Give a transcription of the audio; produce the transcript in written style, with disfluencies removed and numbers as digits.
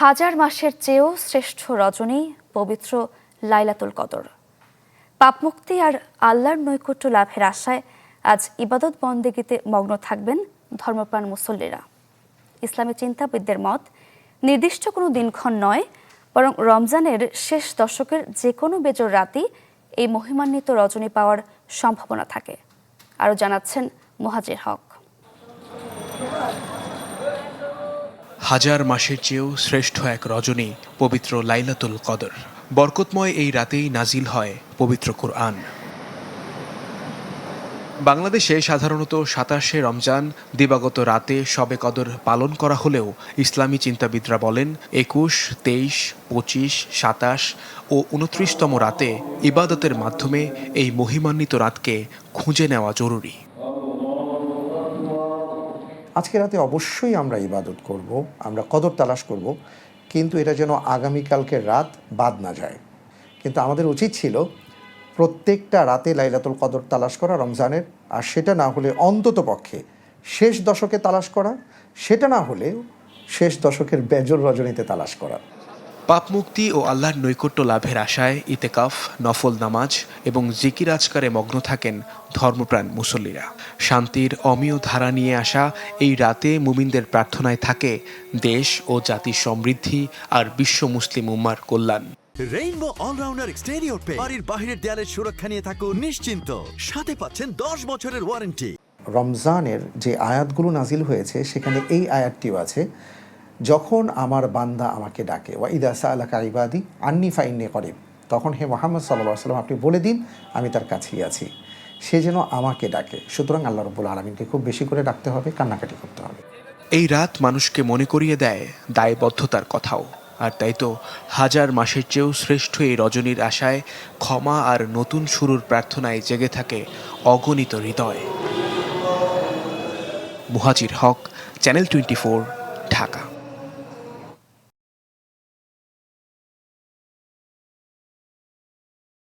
হাজার মাসের চেয়েও শ্রেষ্ঠ রজনী পবিত্র লাইলাতুল কদর। পাপমুক্তি আর আল্লাহর নৈকট্য লাভের আশায় আজ ইবাদত বন্দেগীতে মগ্ন থাকবেন ধর্মপ্রাণ মুসল্লিরা। ইসলামী চিন্তাবিদদের মত, নির্দিষ্ট কোনো দিনক্ষণ নয়, বরং রমজানের শেষ দশকের যে কোনো বেজর রাতই এই মহিমান্বিত রজনী পাওয়ার সম্ভাবনা থাকে। আরও জানাচ্ছেন মুহাজির হক। হাজার মাসের চেয়েও শ্রেষ্ঠ এক রজনী পবিত্র লাইলাতুল কদর। বরকতময় এই রাতেই নাজিল হয় পবিত্র কুরআন। বাংলাদেশে সাধারণত ২৭শে রমজান দিবাগত রাতে শবে কদর পালন করা হলেও ইসলামী চিন্তাবিদরা বলেন ২১, ২৩, ২৫, ২৭ ও ২৯তম রাতে ইবাদতের মাধ্যমে এই মহিমান্বিত রাতকে খুঁজে নেওয়া জরুরি। আজকে রাতে অবশ্যই আমরা ইবাদত করব, আমরা কদর তালাশ করব, কিন্তু এটা যেন আগামীকালকের রাত বাদ না যায়। কিন্তু আমাদের উচিত ছিল প্রত্যেকটা রাতে লাইলাতুল কদর তালাশ করা রমজানের, আর সেটা না হলে অন্তত পক্ষে শেষ দশকে তালাশ করা, সেটা না হলে শেষ দশকের বেজর রজনীতে তালাশ করা। পাপমুক্তি ও আল্লাহর নৈকট্য লাভের আশায় ইতেকাফ, নফল নামাজ এবং জিকির আজকারে মগ্ন থাকেন ধর্মপ্রাণ মুসল্লিরা। শান্তির অমীয় ধারা নিয়ে আসা এই রাতে মুমিনদের প্রার্থনায় থাকে দেশ ও জাতির সমৃদ্ধি আর বিশ্ব মুসলিম উম্মার কল্যাণ। রেইনবো অলরাউন্ডার এক্সটেরিয়র পে বাড়ির বাহিরের দেয়ালের সুরক্ষা নিয়ে থাকুন নিশ্চিন্ত, সাথে পাচ্ছেন ১০ বছরের ওয়ারেন্টি। রমজানের যে আয়াতগুলো নাজিল হয়েছে সেখানে এই আয়াতটিও আছে, যখন আমার বান্দা আমাকে ডাকে, ওয়া ইদা সাআলাকা ইবাদি আন্নি ফাইন্নী করিব, তখন হে মুহাম্মদ সাল্লাল্লাহু আলাইহি ওয়াসাল্লাম আপনি বলে দিন আমি তার কাছেই আছি। সে যেন আমাকে ডাকে। সুতরাং আল্লাহ রাব্বুল আলামিনকে খুব বেশি করে ডাকতে হবে, কান্নাকাটি করতে হবে। এই রাত মানুষকে মনে করিয়ে দেয় দায়বদ্ধতার কথাও। আর তাই তো হাজার মাসের চেয়েও শ্রেষ্ঠ এই রজনীর আশায় ক্ষমা আর নতুন শুরুর প্রার্থনায় জেগে থাকে অগণিত হৃদয়। মুহাজির হক, চ্যানেল 24,